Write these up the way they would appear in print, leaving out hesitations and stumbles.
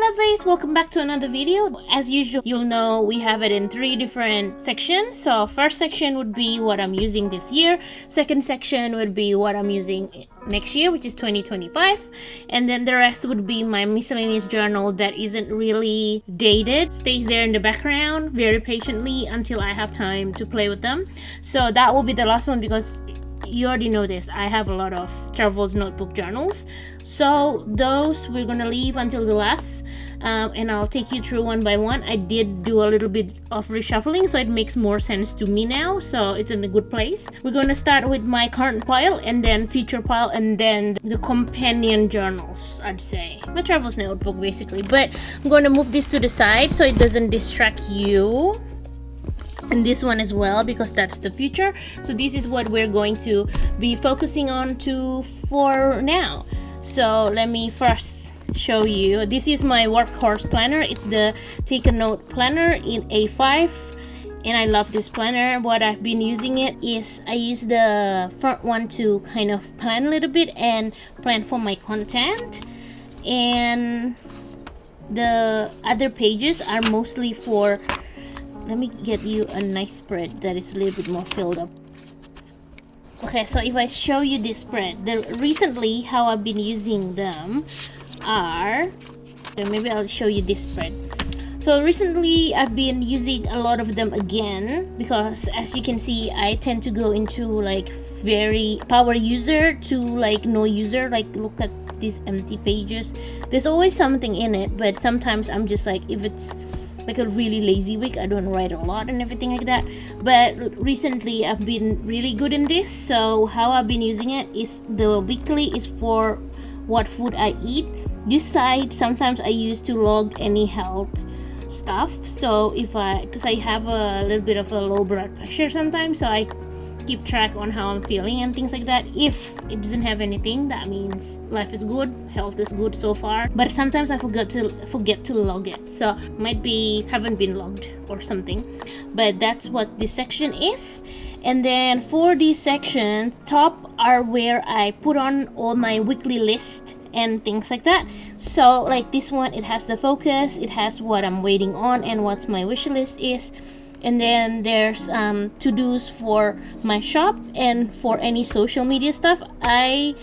lovelies, welcome back to another video. As usual, you'll know we have it in 3 different sections. So first section would be what I'm using this year, second section would be what I'm using next year, which is 2025, and then the rest would be my miscellaneous journal that isn't really dated, stays there in the background very patiently until I have time to play with them. So that will be the last one because you already know this, I have a lot of travels notebook journals, so those we're gonna leave until the last, and I'll take you through one by one. I did do a little bit of reshuffling, so it makes more sense to me now, so it's in a good place. We're gonna start with my current pile, and then future pile, and then the companion journals, I'd say my travels notebook basically. But I'm gonna move this to the side so it doesn't distract you, and this one as well, because that's the future. So this is what we're going to be focusing on for now. So let me first show you, this is my workhorse planner. It's the Take a Note planner in A5, and I love this planner. What I've been using it is I use the front one to kind of plan a little bit and plan for my content, and the other pages are mostly for, let me get you a nice spread that is a little bit more filled up. Okay, so if I show you this spread, recently how I've been using them are, maybe I'll show you this spread. So recently I've been using a lot of them again because, as you can see, I tend to go into like very power user to like no user. Like, look at these empty pages. There's always something in it, but sometimes I'm just like, if it's like a really lazy week, I don't write a lot and everything like that. But recently I've been really good in this. So how I've been using it is, the weekly is for what food I eat. This side sometimes I use to log any health stuff. So because I have a little bit of a low blood pressure sometimes, so I keep track on how I'm feeling and things like that. If it doesn't have anything, that means life is good, health is good so far. But sometimes I forget to log it, so might be haven't been logged or something. But that's what this section is. And then for this section, top are where I put on all my weekly list and things like that. So like this one, it has the focus, it has what I'm waiting on and what my wish list is. And then there's to-dos for my shop and for any social media stuff. I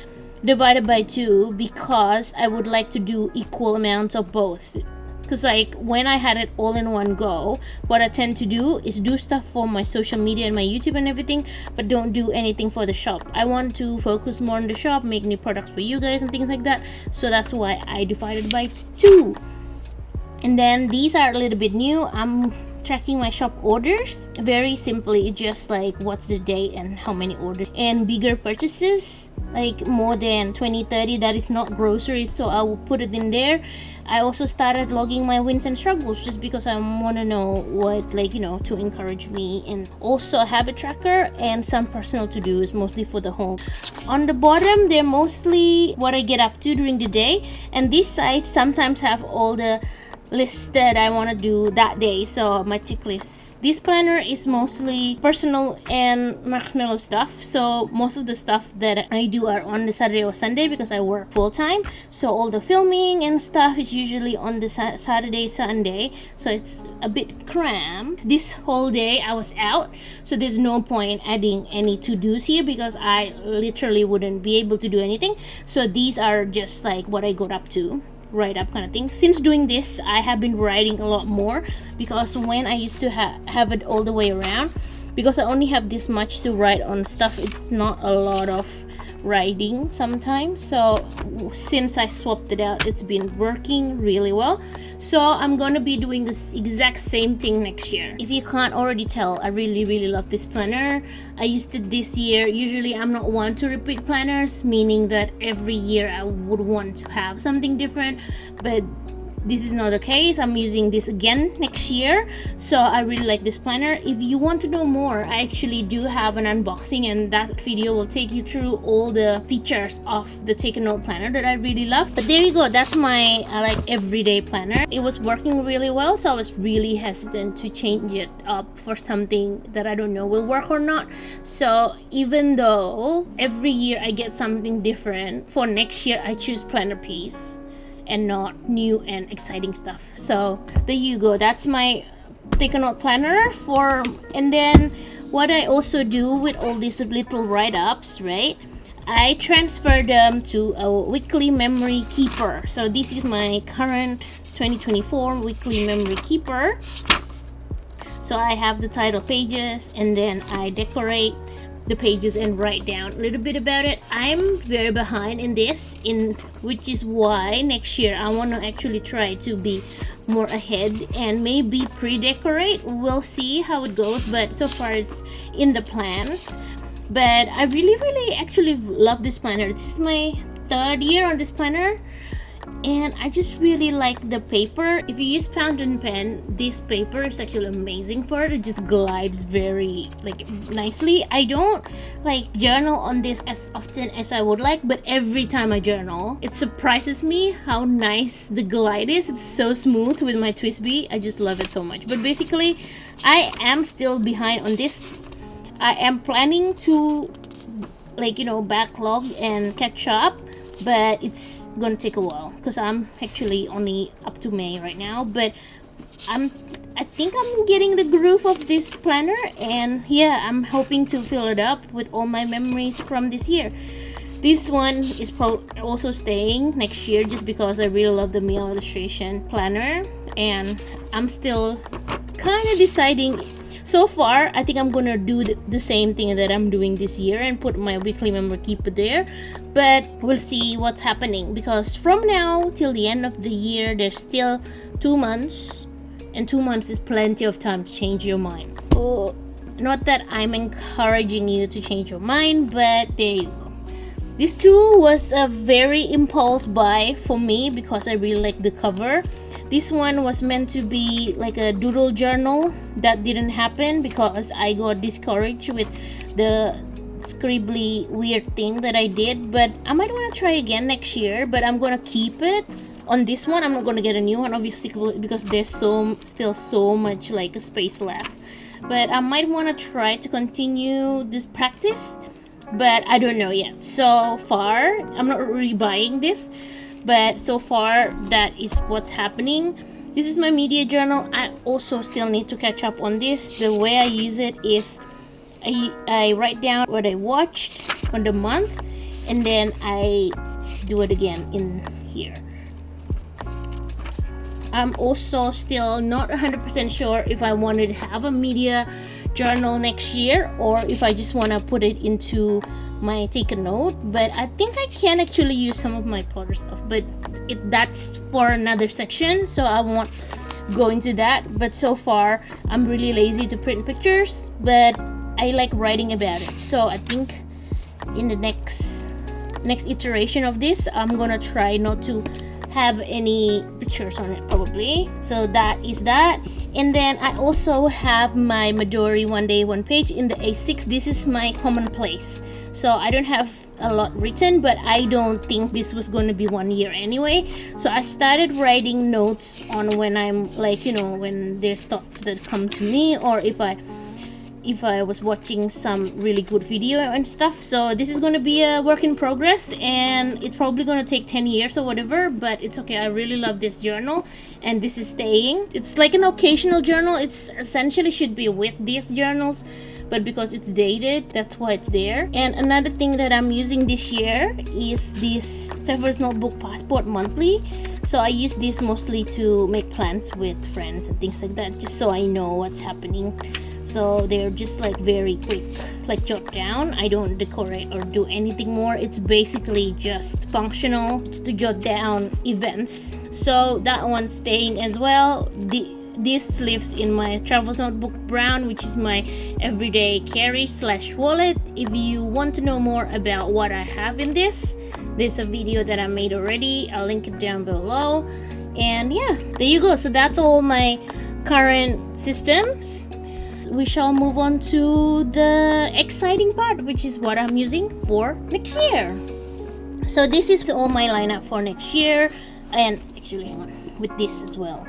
divided by 2 because I would like to do equal amounts of both. Because like when I had it all in one go, what I tend to do is do stuff for my social media and my YouTube and everything, but don't do anything for the shop. I want to focus more on the shop, make new products for you guys and things like that. So that's why I divided by 2. And then these are a little bit new. I'm tracking my shop orders very simply, just like what's the date and how many orders, and bigger purchases like more than 20-30 that is not groceries, so I will put it in there. I also started logging my wins and struggles just because I want to know what, like, you know, to encourage me, and also a habit tracker and some personal to-dos, mostly for the home. On the bottom, they're mostly what I get up to during the day, and this side sometimes have all the lists that I want to do that day, so my tick list. This planner is mostly personal and marcsmellow stuff, so most of the stuff that I do are on the Saturday or Sunday because I work full-time, so all the filming and stuff is usually on the Saturday, Sunday, so it's a bit cramped. This whole day I was out, so there's no point adding any to-dos here because I literally wouldn't be able to do anything. So these are just like what I got up to, write up kind of thing. Since doing this, I have been writing a lot more because when I used to have it all the way around, because I only have this much to write on stuff, it's not a lot of writing sometimes. So since I swapped it out, it's been working really well. So I'm gonna be doing this exact same thing next year. If you can't already tell, I really love this planner. I used it this year. Usually I'm not one to repeat planners, meaning that every year I would want to have something different, but this is not the case. I'm using this again next year, so I really like this planner. If you want to know more, I actually do have an unboxing, and that video will take you through all the features of the Take a Note planner that I really love. But there you go, that's my like everyday planner. It was working really well, so I was really hesitant to change it up for something that I don't know will work or not. So even though every year I get something different, for next year I choose planner piece. and not new and exciting stuff. So there you go, that's my take a note planner for. And then what I also do with all these little write-ups, right, I transfer them to a weekly memory keeper. So this is my current 2024 weekly memory keeper. So I have the title pages, and then I decorate the pages and write down a little bit about it. I'm very behind in this, which is why next year I want to actually try to be more ahead and maybe pre-decorate. We'll see how it goes, but so far it's in the plans. But I really actually love this planner. This is my 3rd year on this planner, and I just really like the paper. If you use fountain pen, this paper is actually amazing for it. It just glides very nicely. I don't journal on this as often as I would like, but every time I journal, it surprises me how nice the glide is. It's so smooth with my Twisby. I just love it so much. But basically, I am still behind on this. I am planning to backlog and catch up, but it's gonna take a while because I'm actually only up to May right now. But I think I'm getting the groove of this planner, and yeah, I'm hoping to fill it up with all my memories from this year. This one is also staying next year just because I really love the Meow illustration planner, and I'm still kind of deciding. So far, I think I'm gonna do the same thing that I'm doing this year and put my weekly memory keeper there. But we'll see what's happening, because from now till the end of the year, there's still 2 months, and 2 months is plenty of time to change your mind. Not that I'm encouraging you to change your mind, but there you go. This too was a very impulse buy for me because I really like the cover. This one was meant to be like a doodle journal. That didn't happen because I got discouraged with the scribbly weird thing that I did. But I might want to try again next year, but I'm gonna keep it on this one. I'm not gonna get a new one obviously because there's still so much space left. But I might want to try to continue this practice, but I don't know yet. So far, I'm not really buying this, but so far that is what's happening. This is my media journal. I also still need to catch up on this. The way I use it is I write down what I watched on the month, and then I do it again in here. I'm also still not 100% sure if I wanted to have a media journal next year or if I just want to put it into my take a note. But I think I can actually use some of my Potter stuff, but that's for another section, so I won't go into that. But so far I'm really lazy to print pictures, but I like writing about it. So I think in the next iteration of this, I'm gonna try not to have any pictures on it probably. So that is that. And then I also have my Midori one day one page in the A6. This is my commonplace, so I don't have a lot written, but I don't think this was going to be 1 year anyway. So I started writing notes on when I'm when there's thoughts that come to me, or if I was watching some really good video and stuff. So this is going to be a work in progress, and it's probably going to take 10 years or whatever, but it's okay. I really love this journal, and this is staying. It's like an occasional journal. It's essentially should be with these journals, but because it's dated, that's why it's there. And another thing that I'm using this year is this Traveler's Notebook Passport Monthly. So I use this mostly to make plans with friends and things like that, just so I know what's happening. So they're just very quick, jot down. I don't decorate or do anything more. It's basically just functional to jot down events. So that one's staying as well. This lives in my Travel Notebook Brown, which is my everyday carry / wallet. If you want to know more about what I have in this, there's a video that I made already. I'll link it down below. And yeah, there you go. So that's all my current systems. We shall move on to the exciting part, which is what I'm using for next year. So this is all my lineup for next year, and actually hang on, with this as well.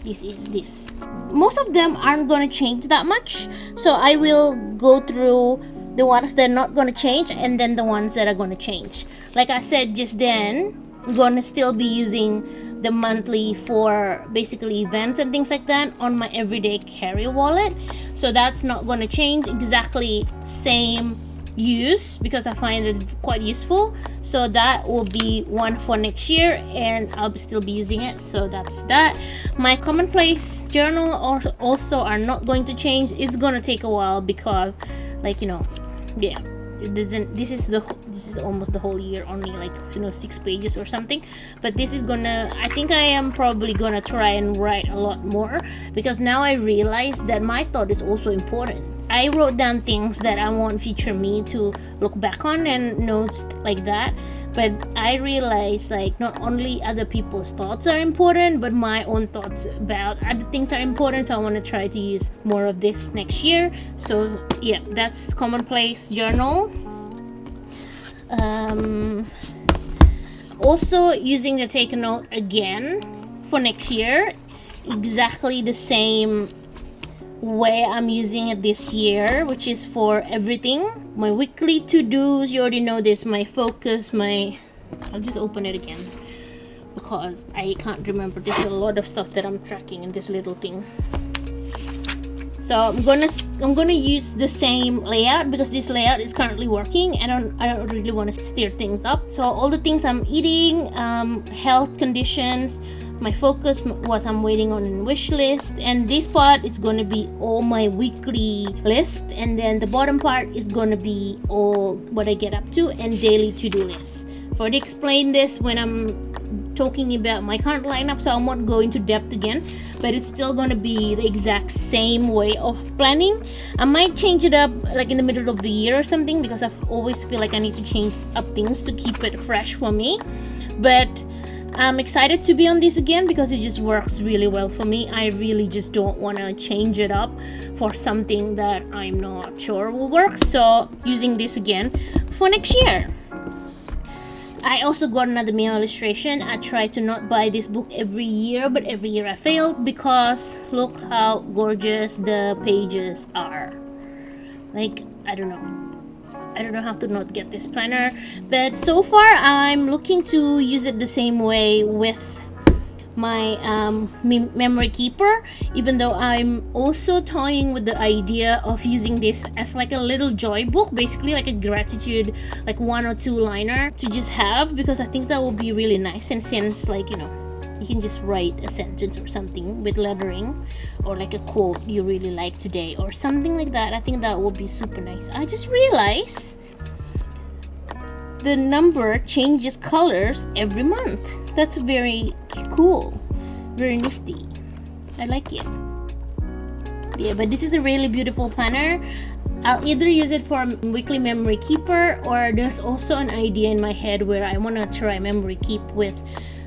This is this. Most of them aren't going to change that much, so I will go through the ones that are not going to change and then the ones that are going to change. Like I said just then, gonna still be using the monthly for basically events and things like that on my everyday carry wallet. So that's not gonna change. Exactly same use because I find it quite useful. So that will be one for next year and I'll still be using it. So that's that. My commonplace journal also are not going to change. It's gonna take a while because, like, you know, yeah, it doesn't. This is almost the whole year, only like, you know, 6 pages or something. But this is gonna, I think I am probably gonna try and write a lot more because now I realize that my thought is also important. I wrote down things that I want future me to look back on and notes like that. But I realized, like, not only other people's thoughts are important, but my own thoughts about other things are important. So I want to try to use more of this next year. So yeah, that's commonplace journal. Also using the take a note again for next year, exactly the same way I'm using it this year, which is for everything. My weekly to-dos, you already know this. My focus, I'll just open it again because I can't remember. There's a lot of stuff that I'm tracking in this little thing. So I'm gonna use the same layout because this layout is currently working and I don't really want to stir things up. So all the things I'm eating, health conditions, my focus, what I'm waiting on in wish list, and this part is going to be all my weekly list, and then the bottom part is going to be all what I get up to and daily to-do lists. I've already explained this when I'm talking about my current lineup, so I won't go into depth again, but it's still going to be the exact same way of planning. I might change it up like in the middle of the year or something because I always feel like I need to change up things to keep it fresh for me. But I'm excited to be on this again because it just works really well for me. I really just don't want to change it up for something that I'm not sure will work. So using this again for next year. I also got another Meow illustration. I try to not buy this book every year, but every year I failed because look how gorgeous the pages are. Like, I don't know how to not get this planner, but so far I'm looking to use it the same way with my memory keeper, even though I'm also toying with the idea of using this as like a little joy book, basically like a gratitude, like 1 or 2 liner to just have, because I think that would be really nice. And since, like, you know, you can just write a sentence or something with lettering, or like a quote you really like today or something like that, I think that would be super nice. I just realized the number changes colors every month. That's very cool, very nifty. I like it. Yeah, but this is a really beautiful planner. I'll either use it for weekly memory keeper, or there's also an idea in my head where I want to try memory keep with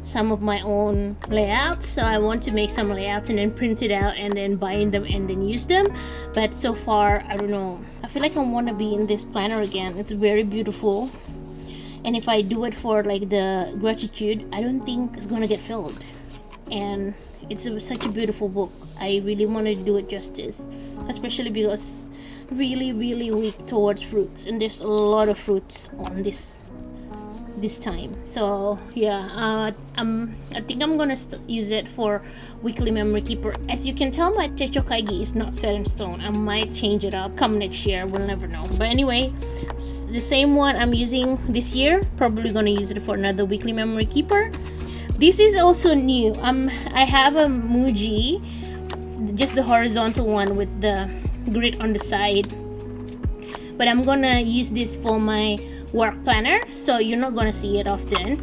some of my own layouts. So I want to make some layouts and then print it out and then bind them and then use them. But so far, I don't know. I feel like I want to be in this planner again. It's very beautiful. And if I do it for like the gratitude, I don't think it's gonna get filled. And it's such a beautiful book. I really want to do it justice, especially because really weak towards fruits, and there's a lot of fruits on this time. So yeah, I think I'm gonna use it for weekly memory keeper. As you can tell, my Techo kaigi is not set in stone. I might change it up come next year, we'll never know. But anyway, the same one I'm using this year, probably gonna use it for another weekly memory keeper. This is also new. I have a Muji, just the horizontal one with the grid on the side, but I'm gonna use this for my work planner, so you're not gonna see it often,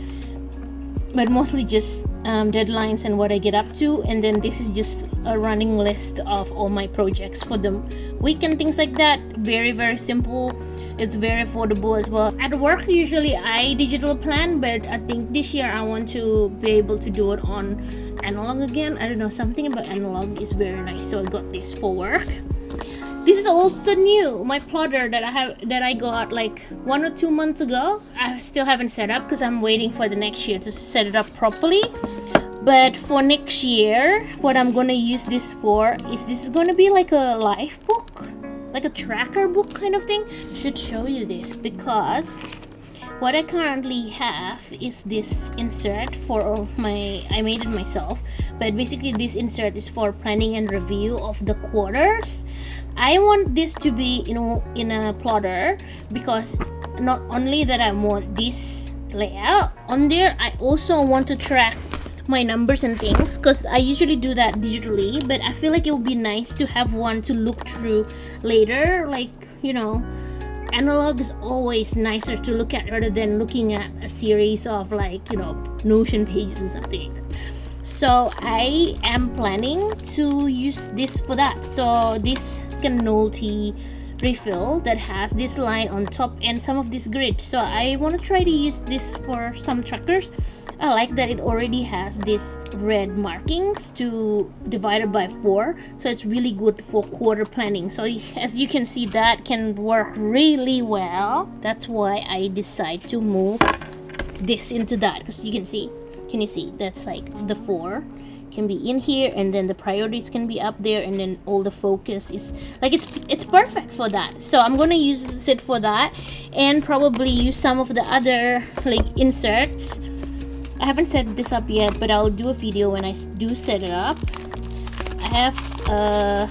but mostly just deadlines and what I get up to. And then this is just a running list of all my projects for the week and things like that. Very simple. It's very affordable as well. At work, usually I digital plan, but I think this year I want to be able to do it on analog again. I don't know, something about analog is very nice, so I got this for work. This is also new. My plotter that I got like 1 or 2 months ago. I still haven't set up because I'm waiting for the next year to set it up properly. But for next year, what I'm gonna use this for is this is gonna be like a life book, like a tracker book kind of thing. I should show you this because what I currently have is this insert for I made it myself, but basically this insert is for planning and review of the quarters. I want this to be in a plotter because not only that I want this layout on there, I also want to track my numbers and things, because I usually do that digitally, but I feel like it would be nice to have one to look through later. Like, analog is always nicer to look at rather than looking at a series of Notion pages or something like that. So I am planning to use this for that. So this novelty refill that has this line on top and some of this grid, so I want to try to use this for some trackers. I like that it already has this red markings to divided by 4, so it's really good for quarter planning. So as you can see, that can work really well. That's why I decide to move this into that, because you can see, can you see, that's like the 4 can be in here, and then the priorities can be up there, and then all the focus is like it's perfect for that. So I'm gonna use it for that, and probably use some of the other inserts. I haven't set this up yet, but I'll do a video when I do set it up. I have a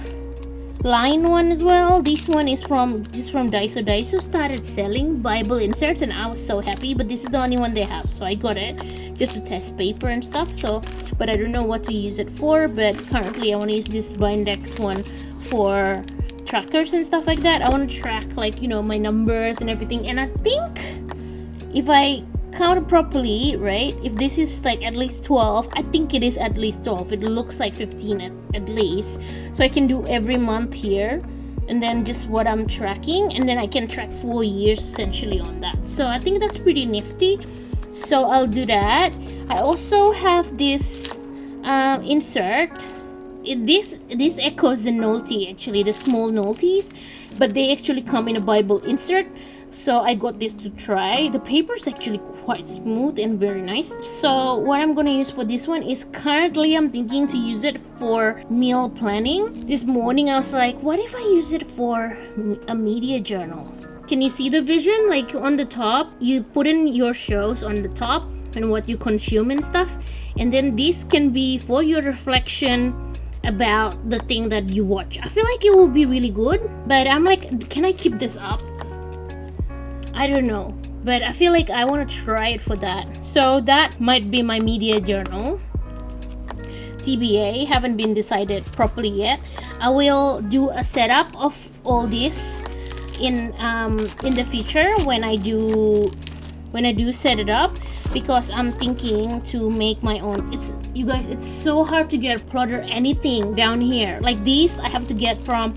line one as well. This one is from Daiso. Daiso started selling Bible inserts and I was so happy, but this is the only one they have, so I got it just to test paper and stuff. So, but I don't know what to use it for, but currently I want to use this Bindex one for trackers and stuff like that. I want to track my numbers and everything, and I think if I count it properly, right, if this is at least 12, I think it is at least 12. It looks like 15 at least, so I can do every month here, and then just what I'm tracking, and then I can track 4 years essentially on that. So I think that's pretty nifty, so I'll do that. I also have this insert. This echoes the novelty, actually, the small novelties, but they actually come in a Bible insert. So I got this to try. The paper is actually quite smooth and very nice. So what I'm gonna use for this one is, currently I'm thinking to use it for meal planning. This morning I was like, what if I use it for a media journal? Can you see the vision? Like on the top, you put in your shows on the top and what you consume and stuff, and then this can be for your reflection about the thing that you watch. I feel like it will be really good, but I'm like, can I keep this up? I don't know, but I feel like I want to try it for that. So that might be my media journal. TBA, haven't been decided properly yet. I will do a setup of all this in the future when I do set it up, because I'm thinking to make my own. You guys, it's so hard to get plotter anything down here. Like these I have to get from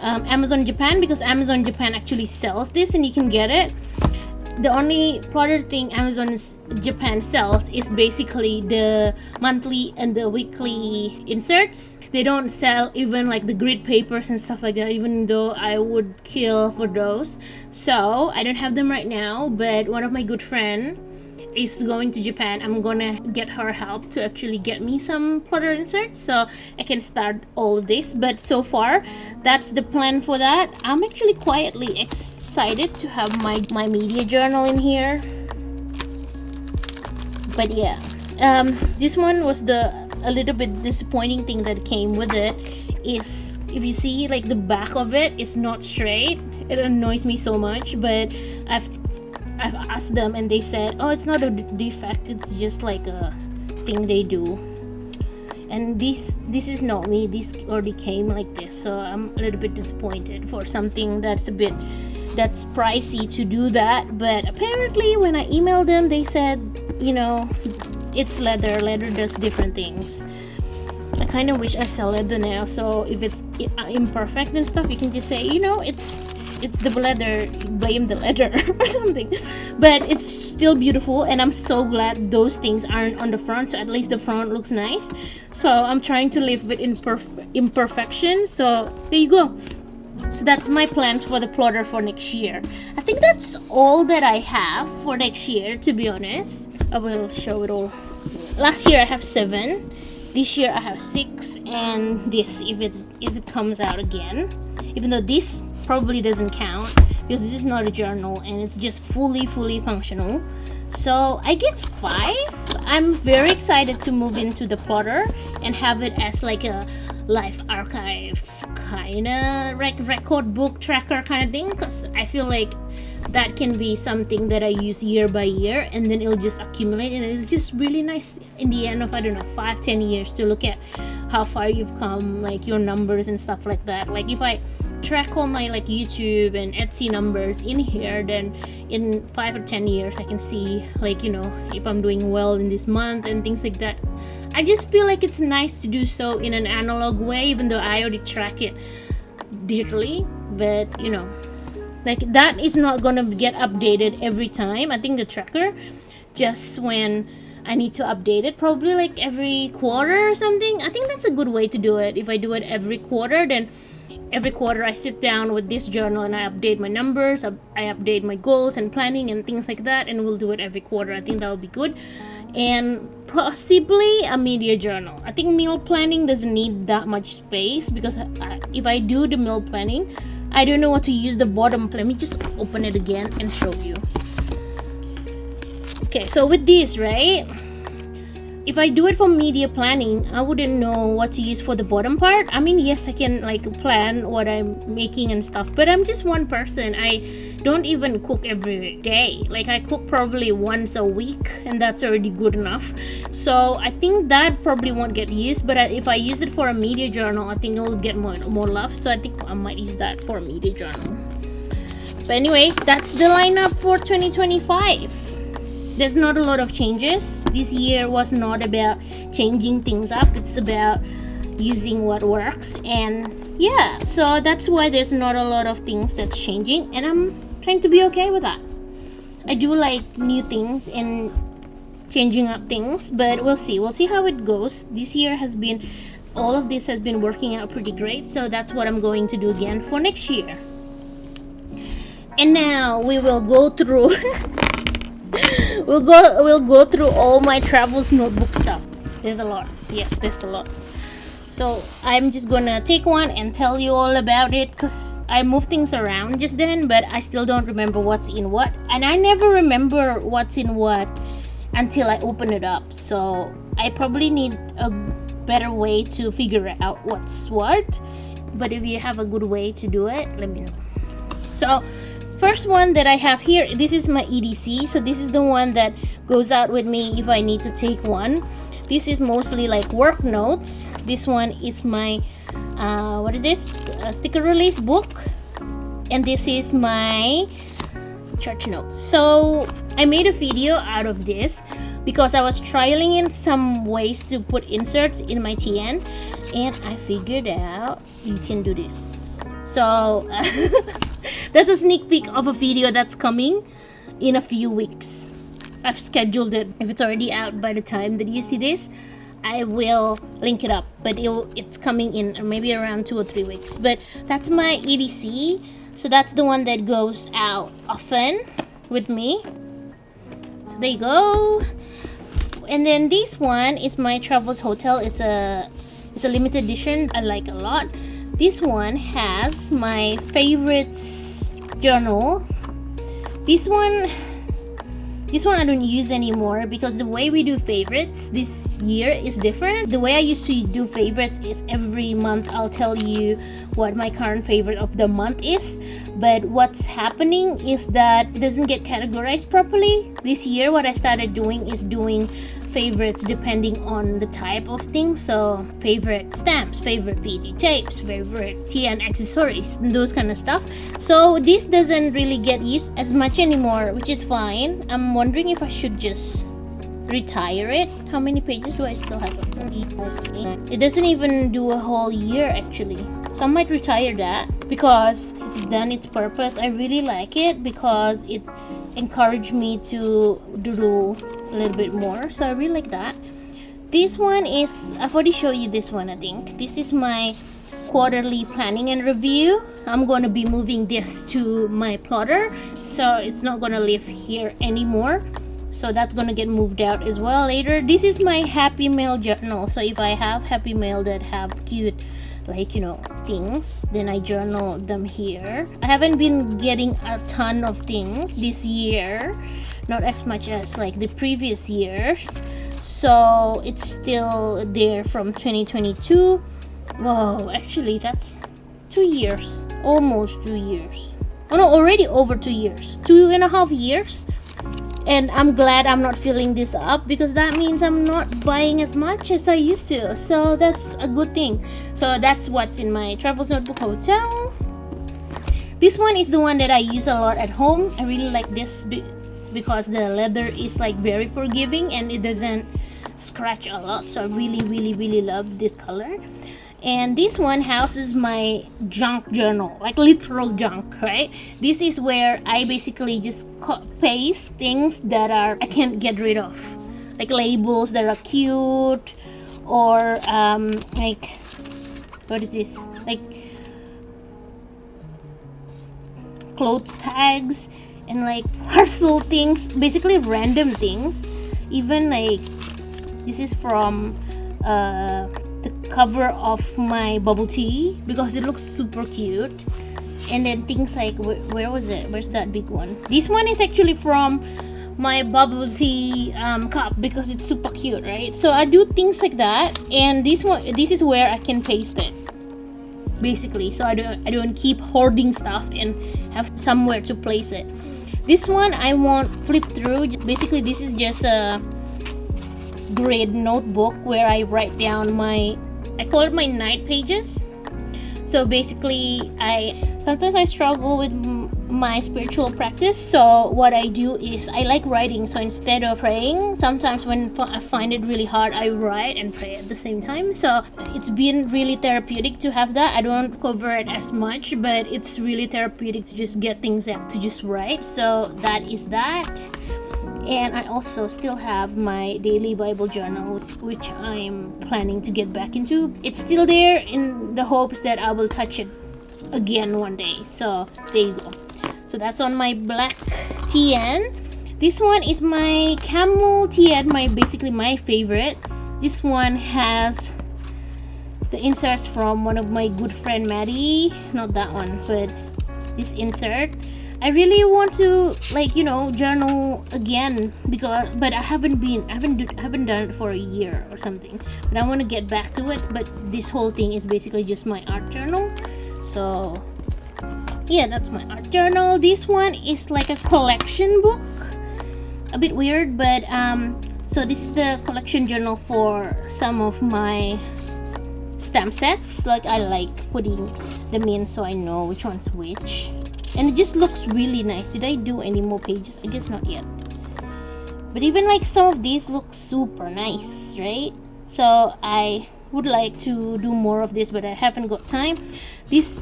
Amazon Japan, because Amazon Japan actually sells this and you can get it. The only plotter thing Amazon Japan sells is basically the monthly and the weekly inserts. They don't sell even the grid papers and stuff like that, even though I would kill for those. So I don't have them right now, but one of my good friends is going to Japan. I'm gonna get her help to actually get me some plotter inserts so I can start all of this. But so far that's the plan for that. I'm actually quietly excited to have my media journal in here. But yeah, this one was a little bit disappointing thing that came with it is, if you see the back of it is not straight. It annoys me so much, but I've asked them and they said, oh, it's not a defect, it's just a thing they do. And this is not me. This already came like this, so I'm a little bit disappointed for something that's pricey to do that. But apparently when I emailed them, they said, it's leather does different things. I kind of wish I sell leather now, so if it's imperfect and stuff, you can just say, it's the leather, blame the leather or something. But it's still beautiful, and I'm so glad those things aren't on the front, so at least the front looks nice. So I'm trying to live with imperfection. So there you go. So that's my plans for the plotter for next year. I think that's all that I have for next year, to be honest. I will show it all. Last year I have 7. This year I have 6, and this if it comes out again. Even though this probably doesn't count because this is not a journal and it's just fully functional. So I guess 5. I'm very excited to move into the plotter and have it as like a life archive kind of record book tracker kind of thing, because I feel like that can be something that I use year by year and then it'll just accumulate, and it's just really nice in the end of, I don't know, 5-10 years to look at how far you've come, like your numbers and stuff like that. Like if I track all my like YouTube and Etsy numbers in here, then in 5 or 10 years I can see, like, you know, if I'm doing well in this month and things like that. I just feel like it's nice to do so in an analog way, even though I already track it digitally. But you know, like that is not gonna get updated every time. I think the tracker, just when I need to update it, probably like every quarter or something. I think that's a good way to do it. If I do it every quarter, then every quarter I sit down with this journal and I update my numbers, I update my goals and planning and things like that, and we'll do it every quarter. I think that would be good. And possibly a media journal. I think meal planning doesn't need that much space, because if I do the meal planning, I don't know what to use the bottom. Let me just open it again and show you. Okay, so with this, right, if I do it for media planning, I wouldn't know what to use for the bottom part. I mean, yes, I can like plan what I'm making and stuff, but I'm just one person. I don't even cook every day. Like I cook probably once a week, and that's already good enough. So I think that probably won't get used, but if I use it for a media journal, I think it will get more love. So I think I might use that for a media journal. But anyway, that's the lineup for 2025. There's not a lot of changes. This year was not about changing things up. It's about using what works. And yeah, so that's why there's not a lot of things that's changing, and I'm trying to be okay with that. I do like new things and changing up things, but we'll see how it goes. This year has been, all of this has been working out pretty great, so that's what I'm going to do again for next year. And now we will go through we'll go through all my travels notebook stuff. There's a lot. Yes, there's a lot. So I'm just gonna take one and tell you all about it, because I moved things around just then, but I still don't remember what's in what, and I never remember what's in what until I open it up. So I probably need a better way to figure out what's what, but if you have a good way to do it, let me know. So first one that I have here, this is my EDC. So this is the one that goes out with me if I need to take one. This is mostly like work notes. This one is my what is this, sticker release book, and this is my church notes. So I made a video out of this because I was trialing in some ways to put inserts in my TN, and I figured out you can do this. So that's a sneak peek of a video that's coming in a few weeks. I've scheduled it. If it's already out by the time that you see this, I will link it up, but it's coming in maybe around 2 or 3 weeks. But that's my EDC. So that's the one that goes out often with me. So there you go. And then this one is my Travels Hotel. It's a limited edition. I like a lot. This one has my favorites journal. This one I don't use anymore because the way we do favorites this year is different. The way I used to do favorites is every month I'll tell you what my current favorite of the month is. But what's happening is that it doesn't get categorized properly. This year what I started doing is doing favorites depending on the type of thing. So favorite stamps, favorite PT tapes, favorite TN accessories, and those kind of stuff. So this doesn't really get used as much anymore, which is fine. I'm wondering if I should just retire it. How many pages do I still have? It doesn't even do a whole year actually. So I might retire that because it's done its purpose. I really like it because it encouraged me to do a little bit more, so I really like that. This one is, I've already showed you this one. I think this is my quarterly planning and review. I'm going to be moving this to my plotter, so it's not going to live here anymore, so that's going to get moved out as well later. This is my Happy Mail journal. So if I have Happy Mail that have cute like, you know, things. Then I journal them here. I haven't been getting a ton of things this year, not as much as like the previous years, so it's still there from 2022. Whoa, actually that's 2 years, almost 2 years. Oh no, already over 2 years, 2.5 years. And I'm glad I'm not filling this up, because that means I'm not buying as much as I used to, so that's a good thing. So that's what's in my Travels Notebook Hotel. This one is the one that I use a lot at home. I really like this because the leather is like very forgiving and it doesn't scratch a lot, so I really love this color. And this one houses my junk journal, like literal junk, right? This is where I basically just paste things that I can't get rid of, like labels that are cute, or like, what is this, like clothes tags and like parcel things, basically random things. Even like this is from the cover of my bubble tea, because it looks super cute. And then things like, where was it, where's that big one? This one is actually from my bubble tea cup, because it's super cute, right? So I do things like that. And this is where I can paste it, basically, so I don't keep hoarding stuff and have somewhere to place it. This one I won't flip through. Basically, this is just a grid notebook where I write down I call it my night pages. So basically, sometimes I struggle with my spiritual practice, so what I do is I like writing. So instead of praying, sometimes when I find it really hard, I write and pray at the same time. So it's been really therapeutic to have that. I don't cover it as much, but it's really therapeutic to just get things out, to just write. So that is that. And I also still have my daily Bible journal, which I'm planning to get back into. It's still there in the hopes that I will touch it again one day. So there you go. So that's on my black TN. This one is my camel TN, basically my favorite. This one has the inserts from one of my good friend Maddie. Not that one, but this insert. I really want to, like, you know, journal again, but I haven't done it for a year or something. But I want to get back to it. But this whole thing is basically just my art journal. So yeah, that's my art journal. This one is like a collection book, a bit weird, but so this is the collection journal for some of my stamp sets. Like, I like putting them in so I know which one's which. And it just looks really nice. Did I do any more pages? I guess not yet. But even like some of these look super nice, right? So I would like to do more of this, but I haven't got time. This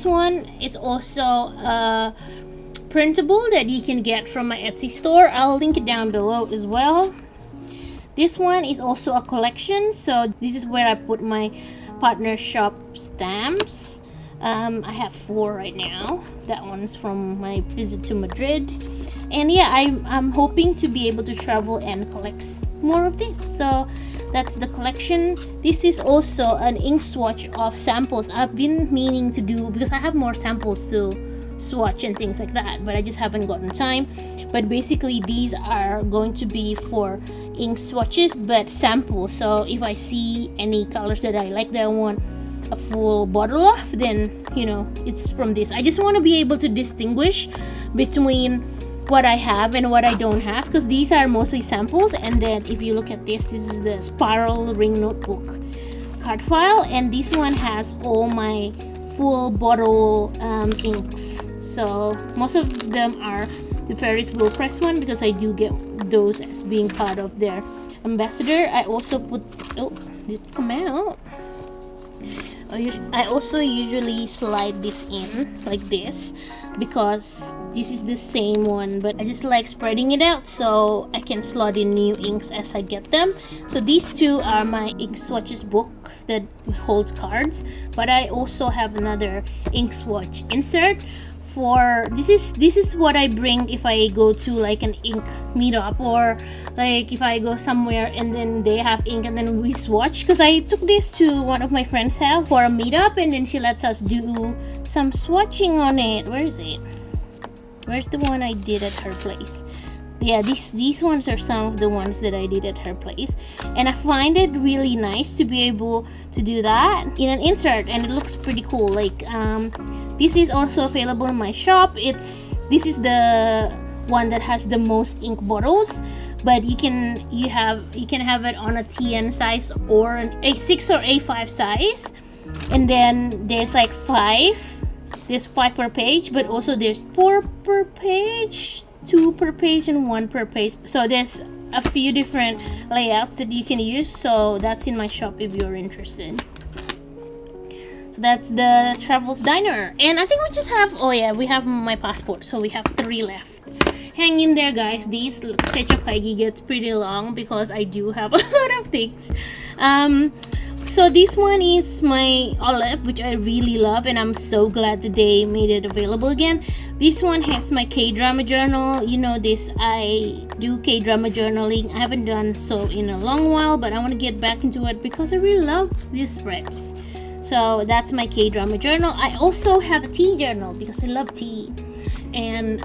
one is also printable that you can get from my Etsy store. I'll link it down below as well. This one is also a collection. So this is where I put my partner shop stamps. I have 4 right now. That one's from my visit to Madrid. And yeah, I'm hoping to be able to travel and collect more of this. So that's the collection. This is also an ink swatch of samples I've been meaning to do, because I have more samples to swatch and things like that, but I just haven't gotten time. But basically, these are going to be for ink swatches, but samples. So if I see any colors that I like that I want a full bottle of, then, you know, it's from this. I just want to be able to distinguish between what I have and what I don't have, because these are mostly samples. And then if you look at this is the spiral ring notebook card file, and this one has all my full bottle inks. So most of them are the Ferris wheel press one, because I do get those as being part of their ambassador. I also put, oh, did it come out? I also usually slide this in like this, because this is the same one, but I just like spreading it out so I can slot in new inks as I get them. So these two are my ink swatches book that holds cards, but I also have another ink swatch insert for this is what I bring if I go to like an ink meetup, or like if I go somewhere and then they have ink and then we swatch, because I took this to one of my friend's house for a meetup and then she lets us do some swatching on it. Where is it? Where's the one I did at her place? Yeah, these ones are some of the ones that I did at her place, and I find it really nice to be able to do that in an insert, and it looks pretty cool. Like this is also available in my shop. This is the one that has the most ink bottles, but you can have it on a TN size or an A6 or A5 size, and then there's like 5. There's 5 per page, but also there's 4 per page, 2 per page, and 1 per page. So there's a few different layouts that you can use. So that's in my shop if you're interested. So that's the Travels Diner. And I think we just have, oh yeah, we have my passport. So we have 3 left. Hang in there, guys. This Techo kaigi gets pretty long because I do have a lot of things. So this one is my olive, which I really love, and I'm so glad that they made it available again. This one has my K-drama journal. You know this, I do K-drama journaling. I haven't done so in a long while, but I want to get back into it because I really love these spreads. So that's my K-drama journal. I also have a tea journal because I love tea. And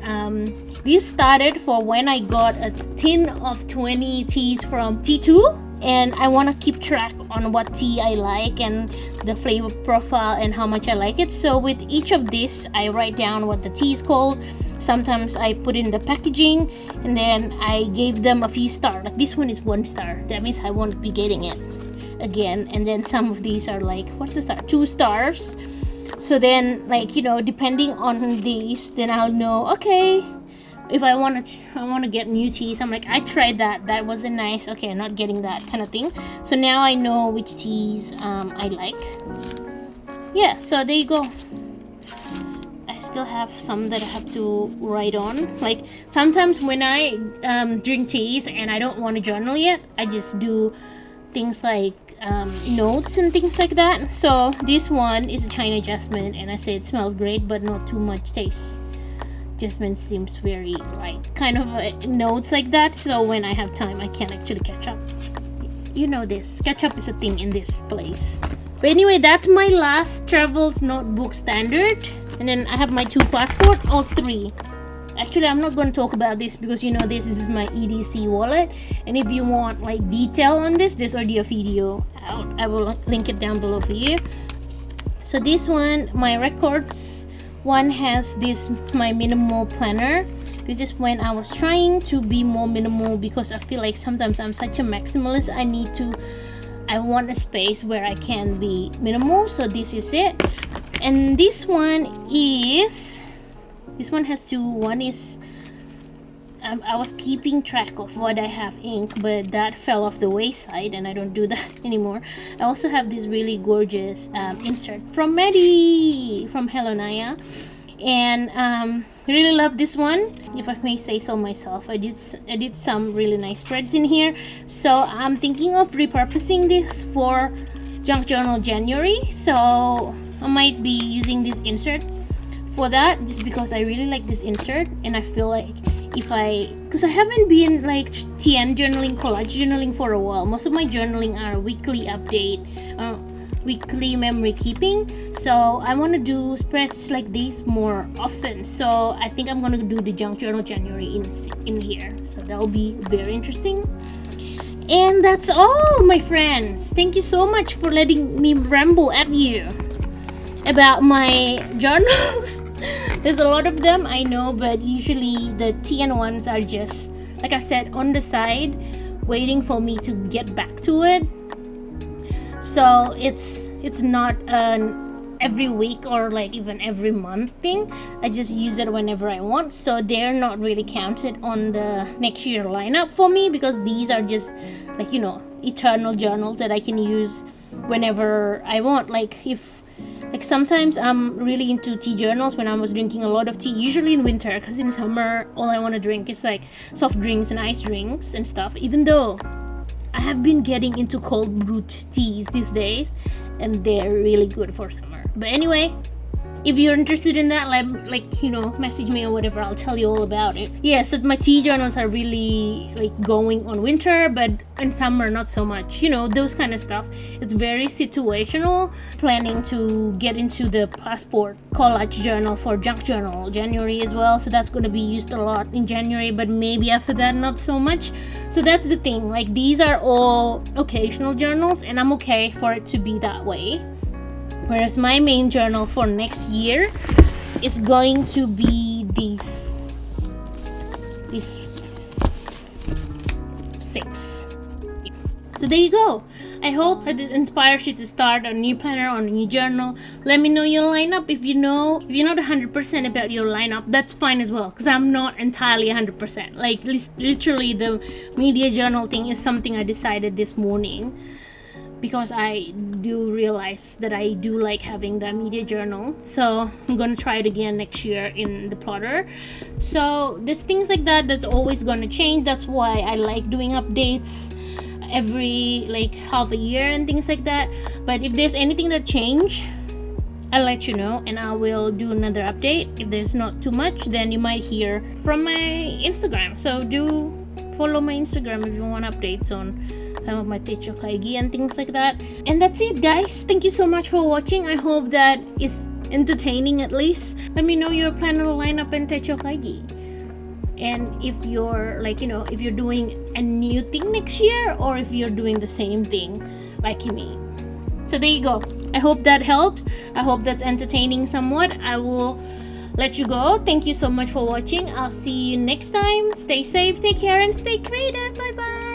this started for when I got a tin of 20 teas from T2. And I want to keep track on what tea I like and the flavor profile and how much I like it. So with each of these, I write down what the tea is called. Sometimes I put in the packaging, and then I gave them a few stars. Like this one is 1 star. That means I won't be getting it again. And then some of these are like, what's the star? 2 stars. So then, like, you know, depending on these, then I'll know, okay, if I want to get new teas, I'm like, I tried that wasn't nice, okay, I'm not getting that kind of thing. So now I know which teas I like. Yeah, so there you go. I still have some that I have to write on. Like sometimes when I drink teas and I don't want to journal yet, I just do things like notes and things like that. So this one is a China jasmine, and I say it smells great but not too much taste. Jasmine seems very like kind of notes like that, so when I have time I can actually catch up. You know this, catch up is a thing in this place. But anyway, that's my last travels notebook standard, and then I have my 2 passport, all 3. Actually, I'm not going to talk about this because you know this is my EDC wallet, and if you want like detail on this, there's already a video out. I will link it down below for you. So this one, my records one, has this my minimal planner. This is when I was trying to be more minimal because I feel like sometimes I'm such a maximalist. I want a space where I can be minimal, so this is it. And this one has 2. One is I was keeping track of what I have ink, but that fell off the wayside and I don't do that anymore. I also have this really gorgeous insert from Maddie from Hello Naya, and I really love this one, if I may say so myself. I did some really nice spreads in here, so I'm thinking of repurposing this for Junk Journal January, so I might be using this insert for that just because I really like this insert, and I feel like because I haven't been like TN journaling, collage journaling for a while. Most of my journaling are weekly update, weekly memory keeping, so I want to do spreads like these more often. So I think I'm gonna do the Junk Journal January in here, so that'll be very interesting. And that's all, my friends. Thank you so much for letting me ramble at you about my journals. There's a lot of them, I know, but usually the TN ones are just, like I said, on the side, waiting for me to get back to it. So it's not an every week or like even every month thing. I just use it whenever I want, so they're not really counted on the next year lineup for me, because these are just like, you know, eternal journals that I can use whenever I want. Like sometimes I'm really into tea journals when I was drinking a lot of tea, usually in winter, because in summer all I want to drink is like soft drinks and ice drinks and stuff, even though I have been getting into cold brewed teas these days and they're really good for summer. But anyway, if you're interested in that, message me or whatever. I'll tell you all about it. Yeah, so my tea journals are really going on winter, but in summer not so much, those kind of stuff. It's very situational. Planning to get into the passport collage journal for junk journal January as well, so that's going to be used a lot in January, but maybe after that not so much. So that's the thing, these are all occasional journals, and I'm okay for it to be that way. Whereas my main journal for next year is going to be these 6. So there you go. I hope it inspires you to start a new planner or a new journal. Let me know your lineup. If you're not 100% about your lineup, that's fine as well, because I'm not entirely 100%. Literally the media journal thing is something I decided this morning, because I do realize that I do like having the media journal. So I'm gonna try it again next year in the plotter. So there's things like that that's always gonna change. That's why I like doing updates every half a year and things like that. But if there's anything that change, I'll let you know, and I will do another update. If there's not too much, then you might hear from my Instagram. So do follow my Instagram if you want updates on some of my Techo kaigi and things like that. And that's it, guys. Thank you so much for watching. I hope that is entertaining at least. Let me know your planner lineup and Techo kaigi, and if you're if you're doing a new thing next year, or if you're doing the same thing like me. So there you go. I hope that helps. I hope that's entertaining somewhat. I will let you go. Thank you so much for watching. I'll see you next time. Stay safe, take care, and stay creative. Bye bye.